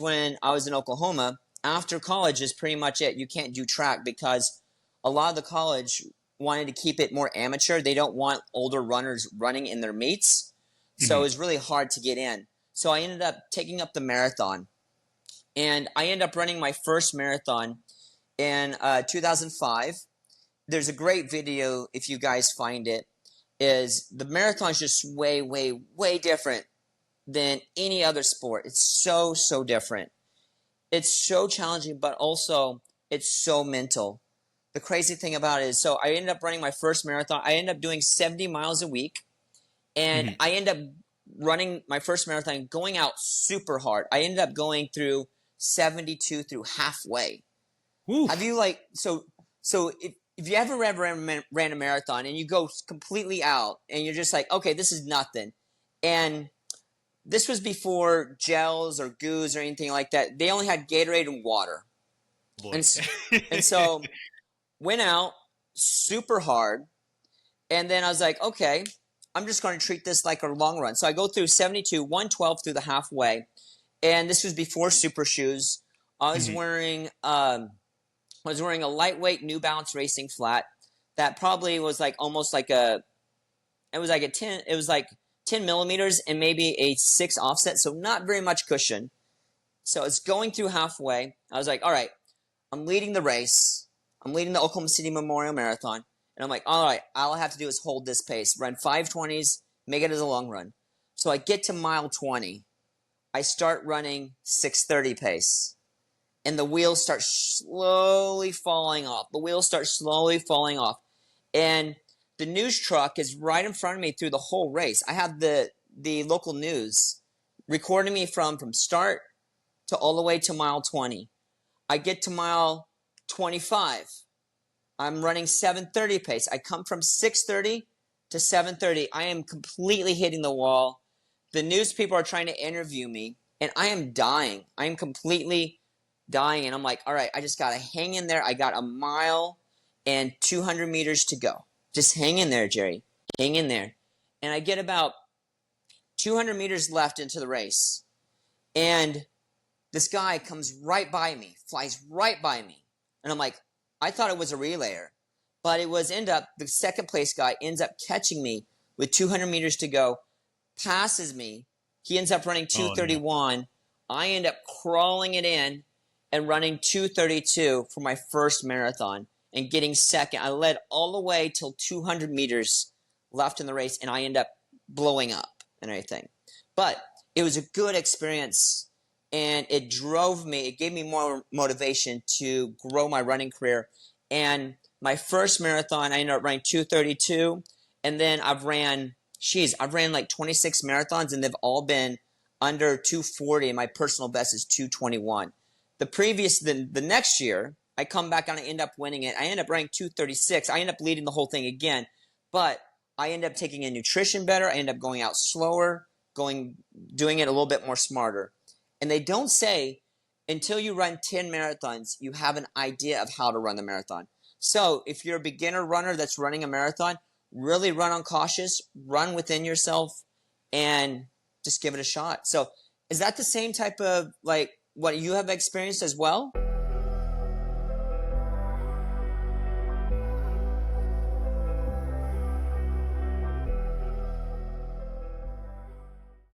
when I was in Oklahoma, after college is pretty much it. You can't do track because a lot of the college wanted to keep it more amateur. They don't want older runners running in their meets. So it Mhm. was really hard to get in. So I ended up taking up the marathon. And I ended up running my first marathon in 2005. There's a great video, if you guys find it, is the marathon is just way, way, way different than any other sport. It's so, so different. It's so challenging, but also it's so mental. The crazy thing about it is, so I ended up running my first marathon. I ended up doing 70 miles a week, and Mhm. I ended up running my first marathon, going out super hard. I ended up going through 72 through halfway. Have Woof. you so if you ever ran a marathon and you go completely out and you're just like, okay, this is nothing, and this was before gels or goos or anything like that. They only had Gatorade and water. Boy. And, and so went out super hard. And then I was like, okay, I'm just going to treat this like a long run. So I go through 72, 112 through the halfway. And this was before super shoes. I was Mhm. wearing a lightweight New Balance racing flat that probably was like almost like it was like 10 millimeters and maybe a 6 offset, so not very much cushion. So it's going through halfway. I was like, all right, I'm leading the race. I'm leading the Oklahoma City Memorial Marathon. And I'm like, all right, all I have to do is hold this pace, run 5:20s, make it as a long run. So I get to mile 20. I start running 6:30 pace. And the wheels start slowly falling off. The wheels start slowly falling off. And the news truck is right in front of me through the whole race. I have the local news recording me from start to all the way to mile 20. I get to mile 25. I'm running 7:30 pace. I come from 6:30 to 7:30. I am completely hitting the wall. The news people are trying to interview me, and I am dying. I am completely dying, and I'm like, all right, I just got to hang in there. I got a mile and 200 meters to go. Just hang in there, Jerry. Hang in there. And I get about 200 meters left into the race, and this guy comes right by me, flies right by me. And I'm like, I thought it was a relayer, but it was the second place guy ends up catching me with 200 meters to go, passes me. He ends up running Oh no. 2:31. I end up crawling it in and running 2:32 for my first marathon and getting second. I led all the way till 200 meters left in the race, and I end up blowing up and everything. But it was a good experience, and it gave me more motivation to grow my running career. And my first marathon, I ended up running 2:32, and then I've ran like 26 marathons, and they've all been under 2:40, and my personal best is 2:21. The next year, I come back and I end up winning it. I end up running 2:36. I end up leading the whole thing again, but I end up taking in nutrition better. I end up going out slower, doing it a little bit more smarter. And they don't say until you run 10 marathons, you have an idea of how to run the marathon. So if you're a beginner runner that's running a marathon, really run on cautious, run within yourself, and just give it a shot. So is that the same type of like what you have experienced as well?